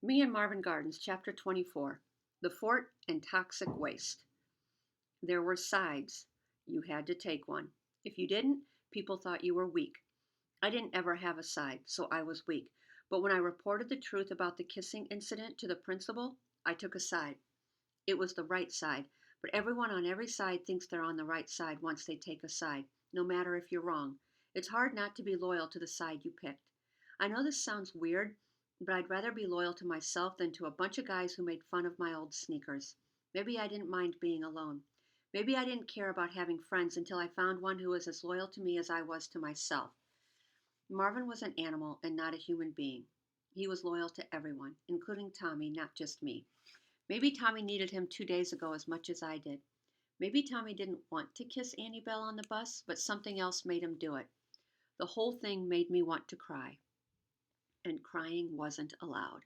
Me and Marvin Gardens, Chapter 24. The Fort and Toxic Waste. There were sides. You had to take one. If you didn't, people thought you were weak. I didn't ever have a side, so I was weak. But when I reported the truth about the kissing incident to the principal, I took a side. It was the right side, but everyone on every side thinks they're on the right side once they take a side, no matter if you're wrong. It's hard not to be loyal to the side you picked. I know this sounds weird, but I'd rather be loyal to myself than to a bunch of guys who made fun of my old sneakers. Maybe I didn't mind being alone. Maybe I didn't care about having friends until I found one who was as loyal to me as I was to myself. Marvin was an animal and not a human being. He was loyal to everyone, including Tommy, not just me. Maybe Tommy needed him 2 days ago as much as I did. Maybe Tommy didn't want to kiss Annie Bell on the bus, but something else made him do it. The whole thing made me want to cry, and crying wasn't allowed.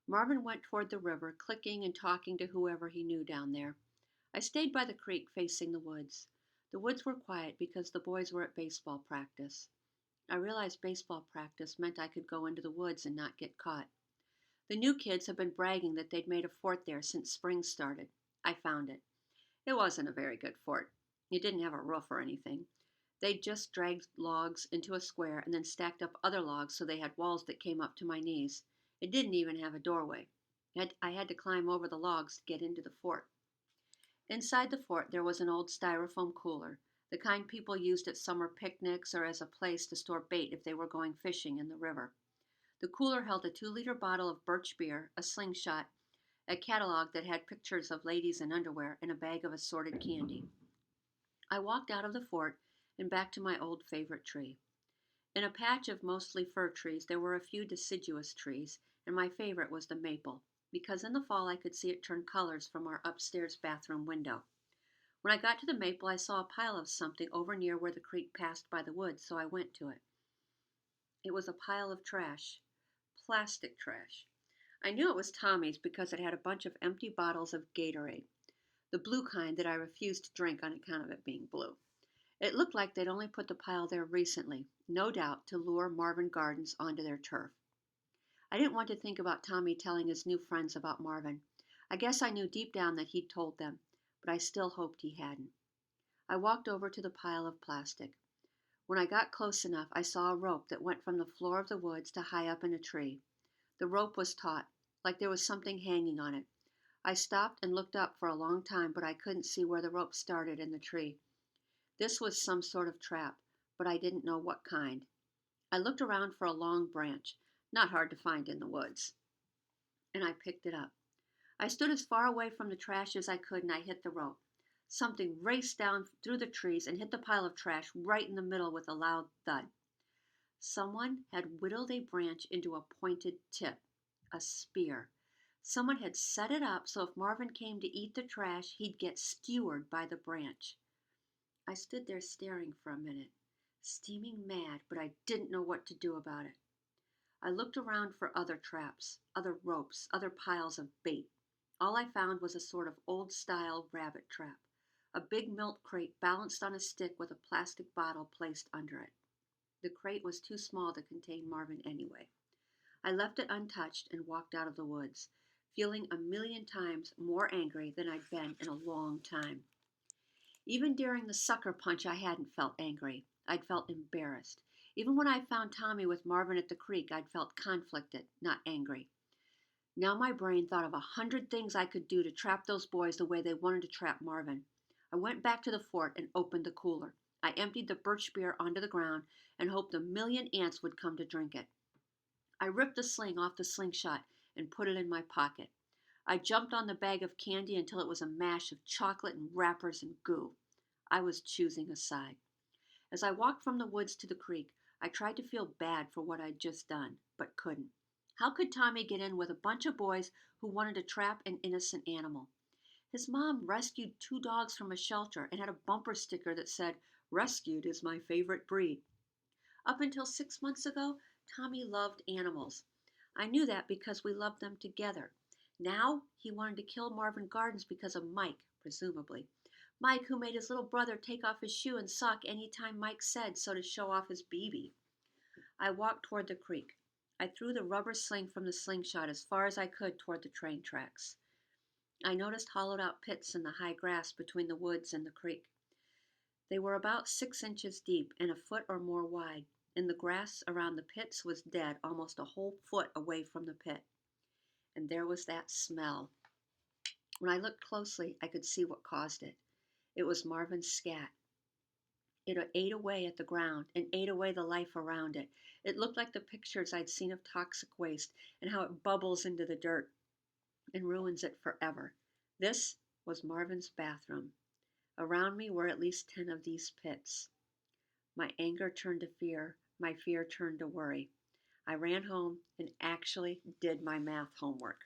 Marvin went toward the river, clicking and talking to whoever he knew down there. I stayed by the creek facing the woods. The woods were quiet because the boys were at baseball practice. I realized baseball practice meant I could go into the woods and not get caught. The new kids have been bragging that they'd made a fort there since spring started. I found it. It wasn't a very good fort. It didn't have a roof or anything. They'd just dragged logs into a square and then stacked up other logs so they had walls that came up to my knees. It didn't even have a doorway. I had to climb over the logs to get into the fort. Inside the fort there was an old styrofoam cooler, the kind people used at summer picnics or as a place to store bait if they were going fishing in the river. The cooler held a 2-liter bottle of birch beer, a slingshot, a catalog that had pictures of ladies in underwear, and a bag of assorted candy. I walked out of the fort and back to my old favorite tree. In a patch of mostly fir trees, there were a few deciduous trees, and my favorite was the maple, because in the fall I could see it turn colors from our upstairs bathroom window. When I got to the maple, I saw a pile of something over near where the creek passed by the woods, so I went to it. It was a pile of trash. Plastic trash. I knew it was Tommy's because it had a bunch of empty bottles of Gatorade, the blue kind that I refused to drink on account of it being blue. It looked like they'd only put the pile there recently, no doubt to lure Marvin Gardens onto their turf. I didn't want to think about Tommy telling his new friends about Marvin. I guess I knew deep down that he'd told them, but I still hoped he hadn't. I walked over to the pile of plastic. When I got close enough, I saw a rope that went from the floor of the woods to high up in a tree. The rope was taut, like there was something hanging on it. I stopped and looked up for a long time, but I couldn't see where the rope started in the tree. This was some sort of trap, but I didn't know what kind. I looked around for a long branch, not hard to find in the woods, and I picked it up. I stood as far away from the trash as I could and I hit the rope. Something raced down through the trees and hit the pile of trash right in the middle with a loud thud. Someone had whittled a branch into a pointed tip, a spear. Someone had set it up so if Marvin came to eat the trash, he'd get skewered by the branch. I stood there staring for a minute, steaming mad, but I didn't know what to do about it. I looked around for other traps, other ropes, other piles of bait. All I found was a sort of old-style rabbit trap, a big milk crate balanced on a stick with a plastic bottle placed under it. The crate was too small to contain Marvin anyway. I left it untouched and walked out of the woods, feeling a million times more angry than I'd been in a long time. Even during the sucker punch, I hadn't felt angry. I'd felt embarrassed. Even when I found Tommy with Marvin at the creek, I'd felt conflicted, not angry. Now my brain thought of 100 things I could do to trap those boys the way they wanted to trap Marvin. I went back to the fort and opened the cooler. I emptied the birch beer onto the ground and hoped a million ants would come to drink it. I ripped the sling off the slingshot and put it in my pocket. I jumped on the bag of candy until it was a mash of chocolate and wrappers and goo. I was choosing a side. As I walked from the woods to the creek, I tried to feel bad for what I'd just done, but couldn't. How could Tommy get in with a bunch of boys who wanted to trap an innocent animal? His mom rescued 2 dogs from a shelter and had a bumper sticker that said, "Rescued is my favorite breed." Up until 6 months ago, Tommy loved animals. I knew that because we loved them together. Now he wanted to kill Marvin Gardens because of Mike, presumably. Mike, who made his little brother take off his shoe and sock any time Mike said so to show off his BB. I walked toward the creek. I threw the rubber sling from the slingshot as far as I could toward the train tracks. I noticed hollowed out pits in the high grass between the woods and the creek. They were about 6 inches deep and a foot or more wide, and the grass around the pits was dead almost a whole foot away from the pit. And there was that smell. When I looked closely, I could see what caused it. It was Marvin's scat. It ate away at the ground and ate away the life around it. It looked like the pictures I'd seen of toxic waste and how it bubbles into the dirt and ruins it forever. This was Marvin's bathroom. Around me were at least 10 of these pits. My anger turned to fear. My fear turned to worry. I ran home and actually did my math homework.